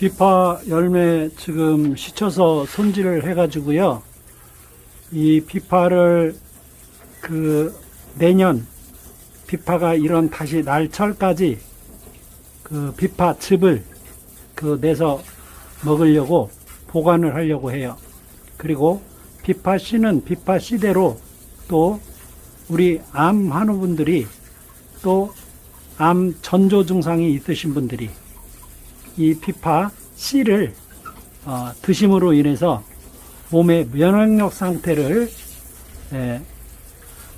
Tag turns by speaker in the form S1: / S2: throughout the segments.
S1: 비파 열매 지금 시쳐서 손질을 해가지고요. 이 비파를 내년 비파가 이런 다시 날철까지 비파 즙을 내서 먹으려고 보관을 하려고 해요. 그리고 비파 씨는 비파 씨대로 또 우리 암 환우분들이 또 암 전조 증상이 있으신 분들이 이 비파 씨를 드심으로 인해서 몸의 면역력 상태를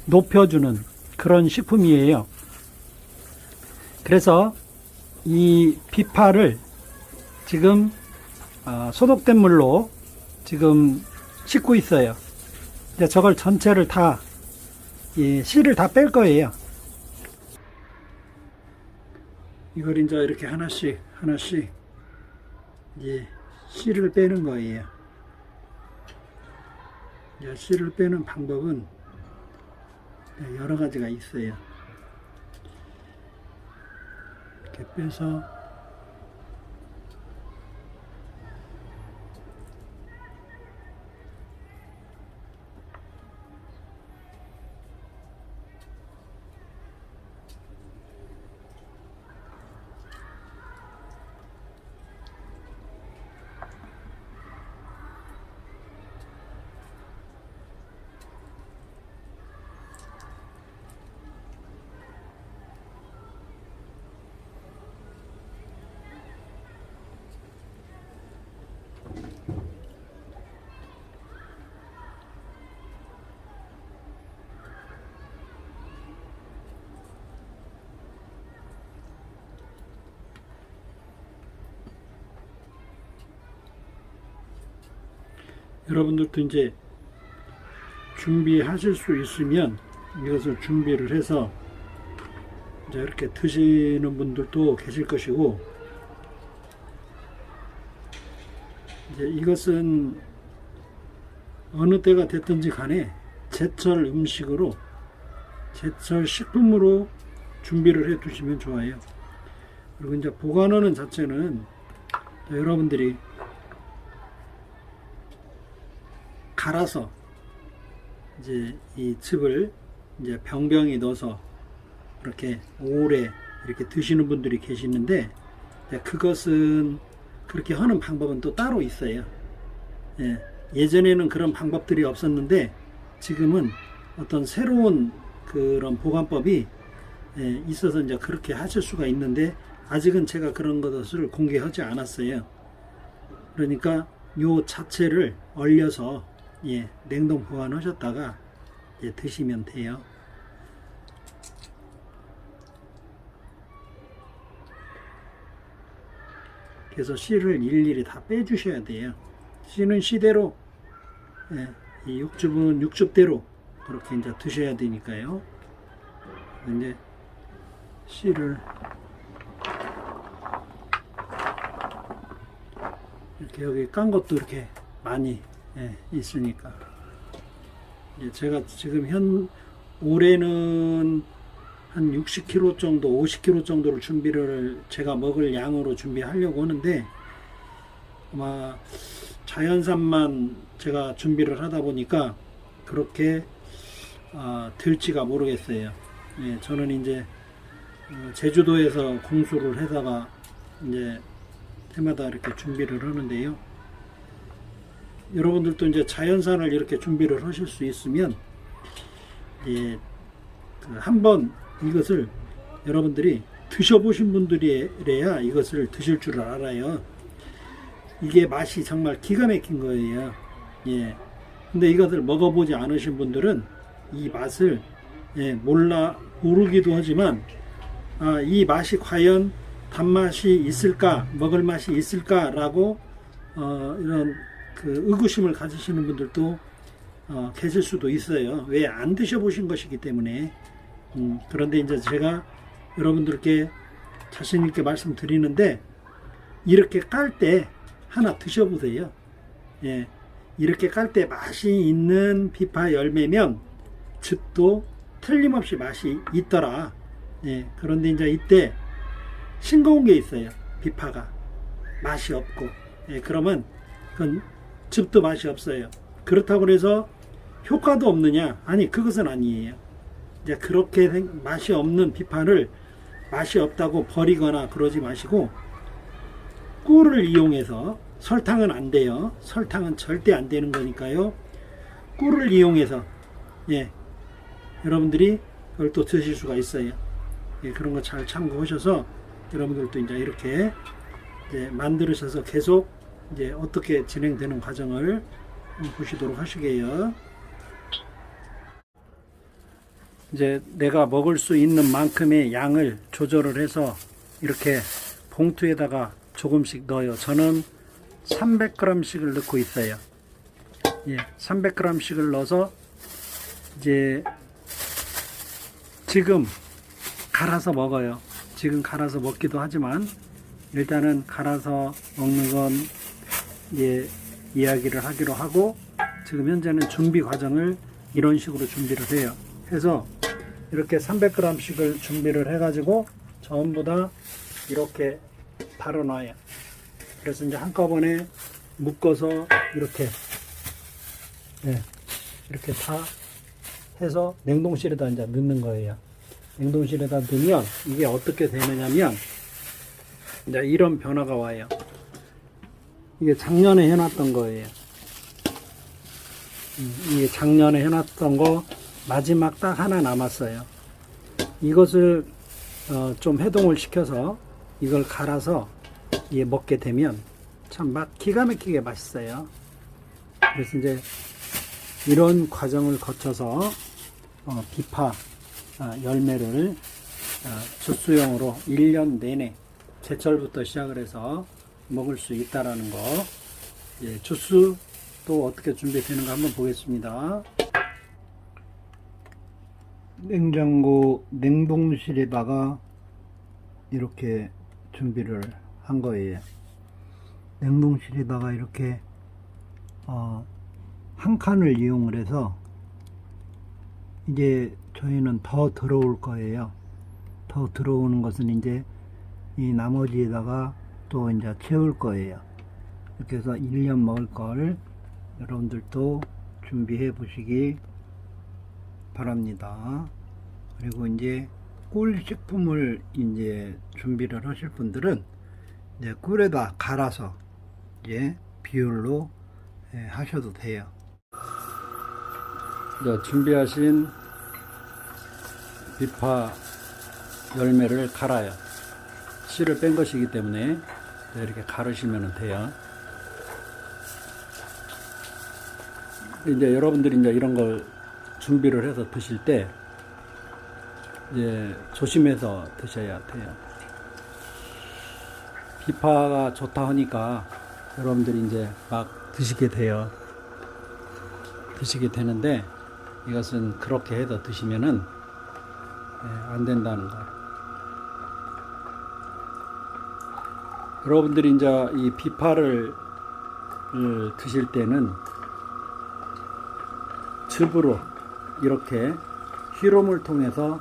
S1: 높여주는 그런 식품이에요. 그래서 이 비파를 지금 소독된 물로 지금 씻고 있어요. 이제 저걸 전체를 다 이 씨를 다 뺄 거예요. 이걸 이제 이렇게 하나씩 이제 씨를 빼는 거예요. 이제 씨를 빼는 방법은 여러 가지가 있어요. 이렇게 빼서 여러분들도 이제 준비하실 수 있으면 이것을 준비를 해서 이제 이렇게 드시는 분들도 계실 것이고, 이제 이것은 어느 때가 됐든지 간에 제철 음식으로 제철 식품으로 준비를 해 두시면 좋아요. 그리고 이제 보관하는 자체는 여러분들이 갈아서 이제 이 즙을 이제 병병에 넣어서 이렇게 오래 이렇게 드시는 분들이 계시는데, 그것은 그렇게 하는 방법은 또 따로 있어요. 예전에는 그런 방법들이 없었는데 지금은 어떤 새로운 그런 보관법이 있어서 이제 그렇게 하실 수가 있는데, 아직은 제가 그런 것을 공개하지 않았어요. 그러니까 요 자체를 얼려서 냉동 보관하셨다가 드시면 돼요. 그래서 씨를 일일이 다 빼주셔야 돼요. 씨는 씨대로, 이 육즙은 육즙대로 그렇게 이제 드셔야 되니까요. 이제 씨를 이렇게 여기 깐 것도 이렇게 많이 있으니까, 제가 지금 올해는 한 60kg 정도, 50kg 정도를 준비를 제가 먹을 양으로 준비하려고 하는데, 아마 자연산만 제가 준비를 하다 보니까 그렇게 될지가 모르겠어요. 저는 이제 제주도에서 공수를 해다가 이제 해마다 이렇게 준비를 하는데요. 여러분들도 이제 자연산을 이렇게 준비를 하실 수 있으면 한번 이것을 여러분들이 드셔보신 분들이래야 이것을 드실 줄 알아요. 이게 맛이 정말 기가 막힌 거예요. 근데 이것을 먹어보지 않으신 분들은 이 맛을 모르기도 하지만, 이 맛이 과연 단맛이 있을까, 먹을 맛이 있을까라고 이런 의구심을 가지시는 분들도 계실 수도 있어요. 왜 안 드셔보신 것이기 때문에. 그런데 이제 제가 여러분들께 자신 있게 말씀드리는데, 이렇게 깔 때 하나 드셔보세요. 이렇게 깔 때 맛이 있는 비파 열매면 즙도 틀림없이 맛이 있더라. 그런데 이제 이때 싱거운 게 있어요. 비파가 맛이 없고, 예, 그러면 그건 즙도 맛이 없어요. 그렇다고 해서 효과도 없느냐? 아니, 그것은 아니에요. 이제 그렇게 맛이 없는 비판을 맛이 없다고 버리거나 그러지 마시고, 꿀을 이용해서, 설탕은 안 돼요. 설탕은 절대 안 되는 거니까요. 꿀을 이용해서, 예, 여러분들이 그걸 또 드실 수가 있어요. 예, 그런 거 잘 참고하셔서 여러분들도 이제 이렇게 이제 만들으셔서 계속 이제 어떻게 진행되는 과정을 보시도록 하시게요. 이제 내가 먹을 수 있는 만큼의 양을 조절을 해서 이렇게 봉투에다가 조금씩 넣어요. 저는 300g씩을 넣고 있어요. 예, 300g씩을 넣어서 이제 지금 갈아서 먹어요. 지금 갈아서 먹기도 하지만 일단은 갈아서 먹는 건 이제 이야기를 하기로 하고, 지금 현재는 준비 과정을 이런 식으로 준비를 해요. 해서 이렇게 300g씩을 준비를 해가지고 전부 다 이렇게 달아놔요. 그래서 이제 한꺼번에 묶어서 이렇게, 네, 이렇게 다 해서 냉동실에다 이제 넣는 거예요. 냉동실에다 넣으면 이게 어떻게 되느냐면 이제 이런 변화가 와요. 이게 작년에 해놨던 거예요. 이게 작년에 해놨던 거 마지막 딱 하나 남았어요. 이것을 좀 해동을 시켜서 이걸 갈아서 먹게 되면 참 기가 막히게 맛있어요. 그래서 이제 이런 과정을 거쳐서 비파 열매를 주스용으로 1년 내내 제철부터 시작을 해서 먹을 수 있다라는 거. 예, 주스 또 어떻게 준비되는가 한번 보겠습니다. 냉장고 냉동실에다가 이렇게 준비를 한 거예요. 냉동실에다가 이렇게 한 칸을 이용을 해서 이제 저희는 더 들어올 거예요. 더 들어오는 것은 이제 이 나머지에다가 또 이제 채울 거예요. 이렇게 해서 1년 먹을 걸 여러분들도 준비해 보시기 바랍니다. 그리고 이제 꿀 식품을 이제 준비를 하실 분들은 이제 꿀에다 갈아서 이제 비율로 하셔도 돼요. 준비하신 비파 열매를 갈아요. 씨를 뺀 것이기 때문에 이렇게 갈으시면 돼요. 이제 여러분들이 이제 이런 걸 준비를 해서 드실 때 이제 조심해서 드셔야 돼요. 비파가 좋다 하니까 여러분들이 이제 막 드시게 돼요. 드시게 되는데 이것은 그렇게 해서 드시면은 안 된다는 거예요. 여러분들이 이제 이 비파를 드실 때는 즙으로 이렇게 희롬을 통해서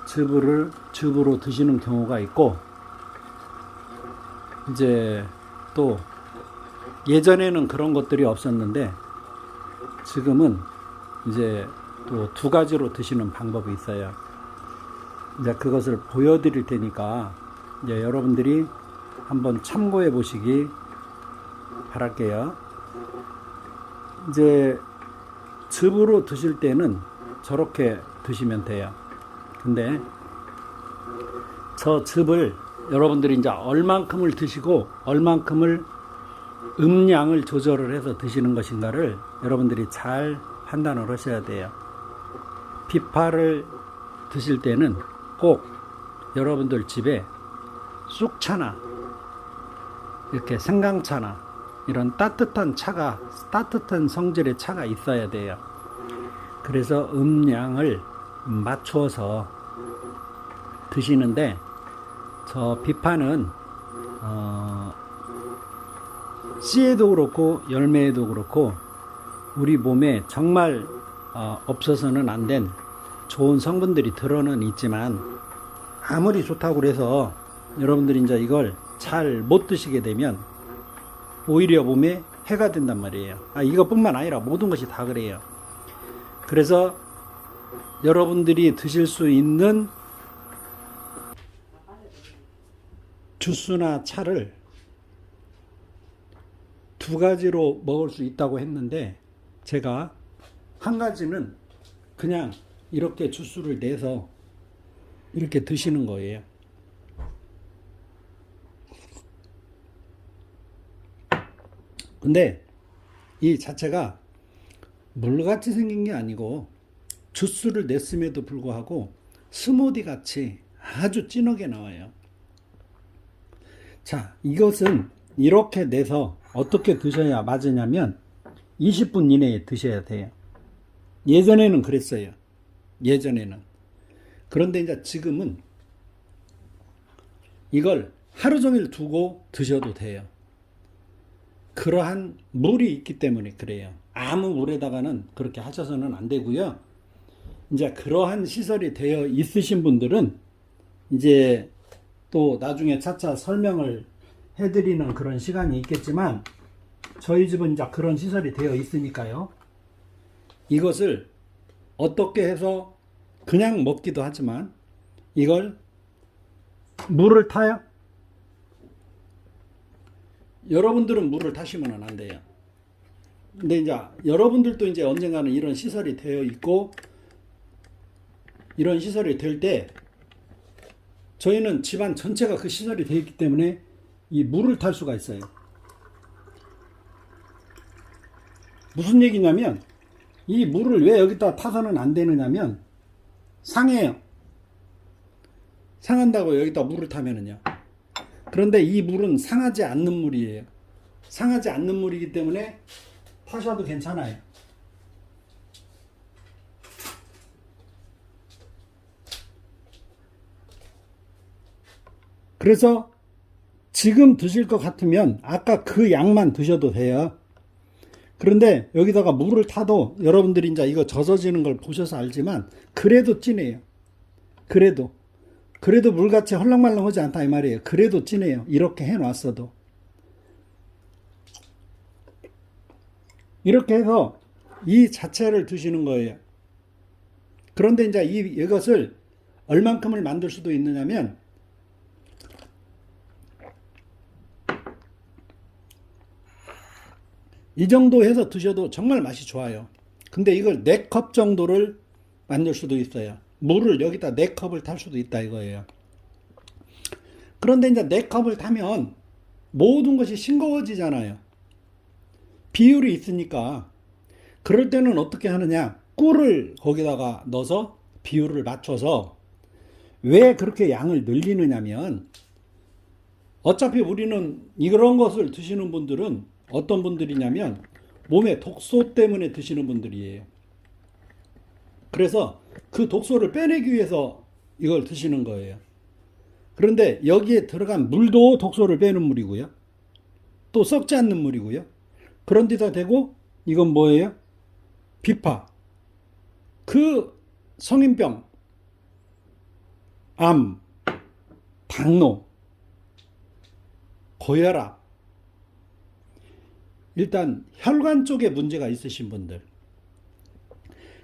S1: 즙으로 드시는 경우가 있고, 이제 또 예전에는 그런 것들이 없었는데 지금은 이제 또 두 가지로 드시는 방법이 있어요. 이제 그것을 보여드릴 테니까 이제 여러분들이 한번 참고해 보시기 바랄게요. 이제 즙으로 드실 때는 저렇게 드시면 돼요. 근데 저 즙을 여러분들이 이제 얼만큼을 드시고 얼만큼을 음량을 조절을 해서 드시는 것인가를 여러분들이 잘 판단을 하셔야 돼요. 비파를 드실 때는 꼭 여러분들 집에 쑥차나 이렇게 생강차나 이런 따뜻한 성질의 차가 있어야 돼요. 그래서 음량을 맞추어서 드시는데, 저 비파는 씨에도 그렇고 열매에도 그렇고 우리 몸에 정말 없어서는 안 된 좋은 성분들이 들어는 있지만, 아무리 좋다고 그래서 여러분들이 이제 이걸 잘 못 드시게 되면 오히려 몸에 해가 된단 말이에요. 이것뿐만 아니라 모든 것이 다 그래요. 그래서 여러분들이 드실 수 있는 주스나 차를 두 가지로 먹을 수 있다고 했는데, 제가 한 가지는 그냥 이렇게 주스를 내서 이렇게 드시는 거예요. 근데 이 자체가 물같이 생긴 게 아니고 주스를 냈음에도 불구하고 스무디 같이 아주 진하게 나와요. 자, 이것은 이렇게 내서 어떻게 드셔야 맞으냐면 20분 이내에 드셔야 돼요. 예전에는 그랬어요. 예전에는. 그런데 이제 지금은 이걸 하루 종일 두고 드셔도 돼요. 그러한 물이 있기 때문에 그래요. 아무 물에다가는 그렇게 하셔서는 안 되고요. 이제 그러한 시설이 되어 있으신 분들은 이제 또 나중에 차차 설명을 해드리는 그런 시간이 있겠지만, 저희 집은 이제 그런 시설이 되어 있으니까요. 이것을 어떻게 해서 그냥 먹기도 하지만, 이걸 물을 타요? 여러분들은 물을 타시면 안 돼요. 근데 이제 여러분들도 이제 언젠가는 이런 시설이 되어 있고, 이런 시설이 될 때, 저희는 집안 전체가 그 시설이 되어 있기 때문에 이 물을 탈 수가 있어요. 무슨 얘기냐면, 이 물을 왜 여기다 타서는 안 되느냐면 상해요. 상한다고 여기다 물을 타면은요. 그런데 이 물은 상하지 않는 물이에요. 상하지 않는 물이기 때문에 타셔도 괜찮아요. 그래서 지금 드실 것 같으면 아까 그 양만 드셔도 돼요. 그런데 여기다가 물을 타도 여러분들이 이제 이거 젖어지는 걸 보셔서 알지만 그래도 진해요. 그래도 물같이 헐렁말렁하지 않다 이 말이에요. 그래도 진해요. 이렇게 해놨어도. 이렇게 해서 이 자체를 드시는 거예요. 그런데 이제 이것을 얼만큼을 만들 수도 있느냐면, 이 정도 해서 드셔도 정말 맛이 좋아요. 근데 이걸 4컵 정도를 만들 수도 있어요. 물을 여기다 4컵을 탈 수도 있다 이거예요. 그런데 이제 4컵을 타면 모든 것이 싱거워지잖아요. 비율이 있으니까. 그럴 때는 어떻게 하느냐? 꿀을 거기다가 넣어서 비율을 맞춰서, 왜 그렇게 양을 늘리느냐면, 어차피 우리는 이런 것을 드시는 분들은 어떤 분들이냐면 몸에 독소 때문에 드시는 분들이에요. 그래서 그 독소를 빼내기 위해서 이걸 드시는 거예요. 그런데 여기에 들어간 물도 독소를 빼는 물이고요. 또 썩지 않는 물이고요. 그런 데다 대고 이건 뭐예요? 비파. 그 성인병, 암, 당뇨, 고혈압, 일단 혈관 쪽에 문제가 있으신 분들,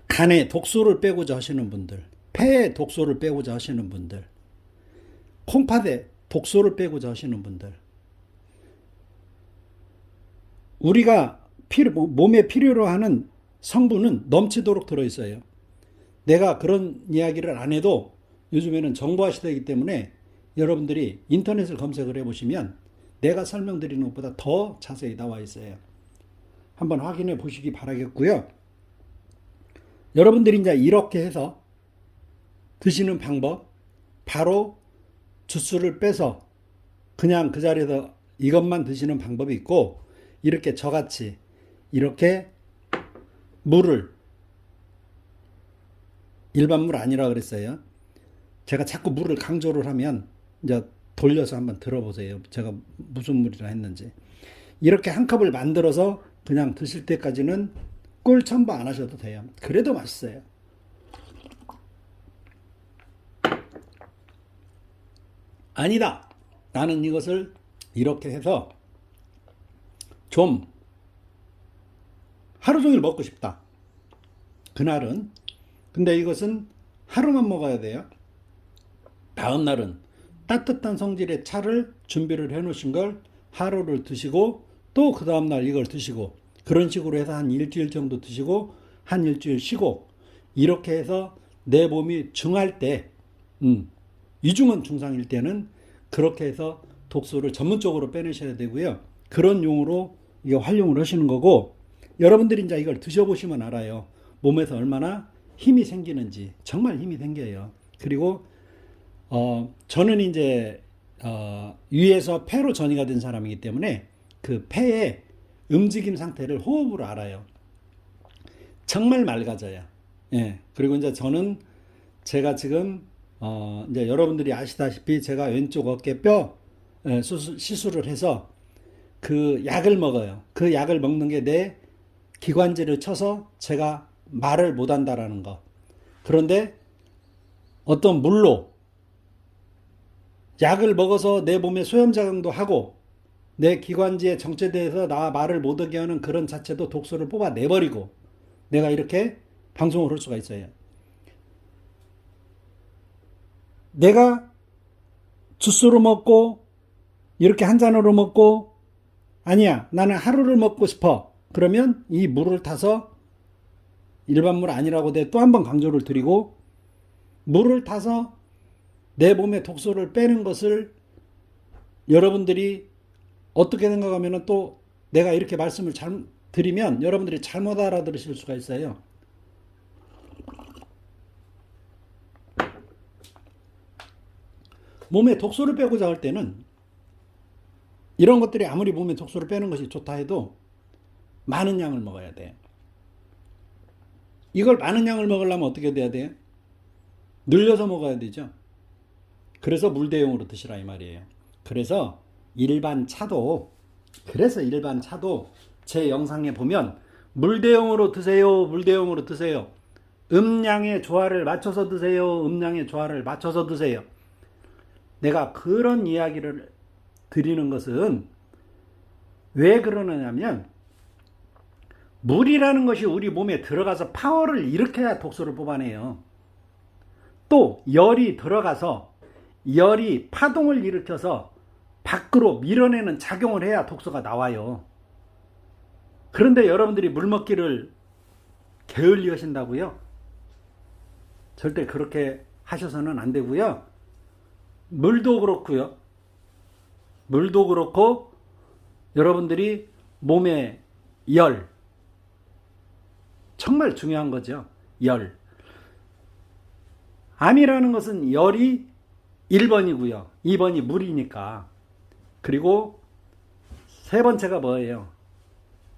S1: 간에 독소를 빼고자 하시는 분들, 폐에 독소를 빼고자 하시는 분들, 콩팥에 독소를 빼고자 하시는 분들, 우리가 몸에 필요로 하는 성분은 넘치도록 들어있어요. 내가 그런 이야기를 안 해도 요즘에는 정보화 시대이기 때문에 여러분들이 인터넷을 검색을 해보시면 내가 설명드리는 것보다 더 자세히 나와 있어요. 한번 확인해 보시기 바라겠고요. 여러분들이 이제 이렇게 해서 드시는 방법, 바로 주스를 빼서 그냥 그 자리에서 이것만 드시는 방법이 있고, 이렇게 저같이 이렇게 물을, 일반 물 아니라 그랬어요. 제가 자꾸 물을 강조를 하면 이제 돌려서 한번 들어보세요. 제가 무슨 물이라 했는지. 이렇게 한 컵을 만들어서 그냥 드실 때까지는 꿀 첨부 안 하셔도 돼요. 그래도 맛있어요. 아니다, 나는 이것을 이렇게 해서 좀 하루 종일 먹고 싶다. 그날은. 근데 이것은 하루만 먹어야 돼요. 다음 날은 따뜻한 성질의 차를 준비를 해 놓으신 걸 하루를 드시고 또 그 다음 날 이걸 드시고 그런 식으로 해서 한 일주일 정도 드시고 한 일주일 쉬고 이렇게 해서 내 몸이 중할 때 위중은 중상일 때는 그렇게 해서 독소를 전문적으로 빼내셔야 되고요. 그런 용으로 이게 활용을 하시는 거고 여러분들이 이제 이걸 드셔보시면 알아요. 몸에서 얼마나 힘이 생기는지 정말 힘이 생겨요. 그리고 저는 이제 위에서 폐로 전이가 된 사람이기 때문에 그 폐의 움직임 상태를 호흡으로 알아요. 정말 맑아져요. 예. 그리고 이제 저는 제가 지금 이제 여러분들이 아시다시피 제가 왼쪽 어깨 뼈 시술을 해서 그 약을 먹어요. 그 약을 먹는 게 내 기관지를 쳐서 제가 말을 못 한다라는 거. 그런데 어떤 물로 약을 먹어서 내 몸에 소염작용도 하고 내 기관지에 정체돼서 나 말을 못하게 하는 그런 자체도 독소를 뽑아내버리고 내가 이렇게 방송을 할 수가 있어요. 내가 주스로 먹고 이렇게 한 잔으로 먹고 아니야 나는 하루를 먹고 싶어. 그러면 이 물을 타서 일반 물 아니라고 내 또 한 번 강조를 드리고 물을 타서 내 몸에 독소를 빼는 것을 여러분들이 어떻게 생각하면 또 내가 이렇게 말씀을 드리면 여러분들이 잘못 알아들으실 수가 있어요. 몸에 독소를 빼고자 할 때는 이런 것들이 아무리 몸에 독소를 빼는 것이 좋다 해도 많은 양을 먹어야 돼. 이걸 많은 양을 먹으려면 어떻게 돼야 돼? 늘려서 먹어야 되죠. 그래서 물대용으로 드시라 이 말이에요. 그래서 일반 차도 제 영상에 보면 물대용으로 드세요. 물대용으로 드세요. 음량의 조화를 맞춰서 드세요. 음량의 조화를 맞춰서 드세요. 내가 그런 이야기를 드리는 것은 왜 그러느냐면 물이라는 것이 우리 몸에 들어가서 파워를 일으켜야 독소를 뽑아내요. 또 열이 들어가서 열이 파동을 일으켜서 밖으로 밀어내는 작용을 해야 독소가 나와요. 그런데 여러분들이 물 먹기를 게을리 하신다고요? 절대 그렇게 하셔서는 안 되고요. 물도 그렇고요. 물도 그렇고 여러분들이 몸에 열 정말 중요한 거죠. 열. 암이라는 것은 열이 1번이고요. 2번이 물이니까. 그리고 세 번째가 뭐예요?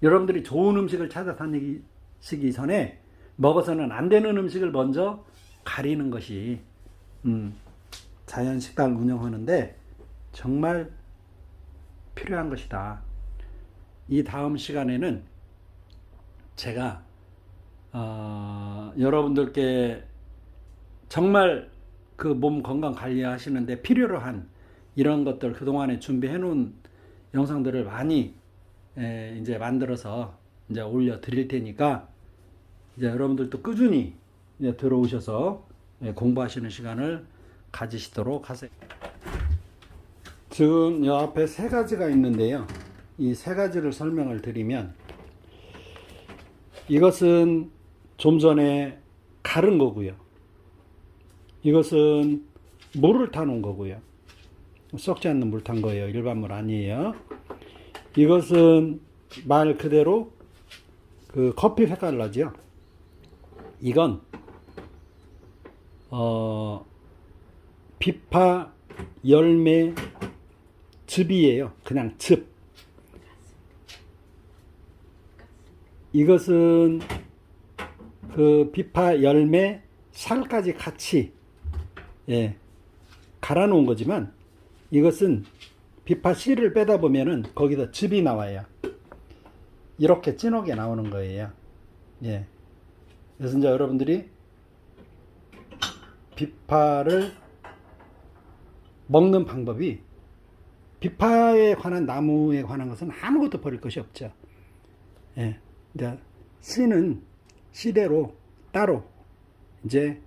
S1: 여러분들이 좋은 음식을 찾아 다니시기 전에 먹어서는 안 되는 음식을 먼저 가리는 것이 자연식당을 운영하는데 정말 필요한 것이다. 이 다음 시간에는 제가 여러분들께 정말 그 몸 건강 관리하시는데 필요로 한 이런 것들 그동안에 준비해 놓은 영상들을 많이 이제 만들어서 이제 올려 드릴 테니까 이제 여러분들도 꾸준히 이제 들어오셔서 공부하시는 시간을 가지시도록 하세요. 지금 이 앞에 세 가지가 있는데요. 이 세 가지를 설명을 드리면 이것은 좀 전에 갈은 거고요. 이것은 물을 타놓은 거고요. 썩지 않는 물 탄 거예요. 일반 물 아니에요. 이것은 말 그대로 그 커피 색깔 나죠. 이건 비파 열매 즙이에요. 그냥 즙. 이것은 그 비파 열매 살까지 같이 갈아 놓은 거지만 이것은 비파 씨를 빼다 보면은 거기서 즙이 나와요. 이렇게 진하게 나오는 거예요. 그래서 이제 여러분들이 비파를 먹는 방법이 비파에 관한 나무에 관한 것은 아무것도 버릴 것이 없죠. 예. 이제 씨는 씨대로 따로 이제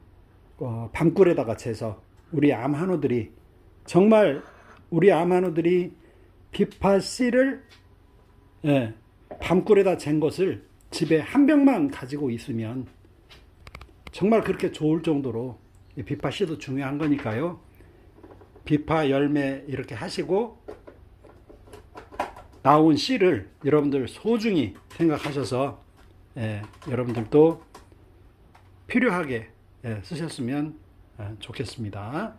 S1: 밤꿀에다가 재서 우리 암 한우들이 정말 우리 암 한우들이 비파 씨를 예, 밤꿀에다 잰 것을 집에 한 병만 가지고 있으면 정말 그렇게 좋을 정도로 비파 씨도 중요한 거니까요. 비파 열매 이렇게 하시고 나온 씨를 여러분들 소중히 생각하셔서 여러분들도 필요하게 쓰셨으면 좋겠습니다.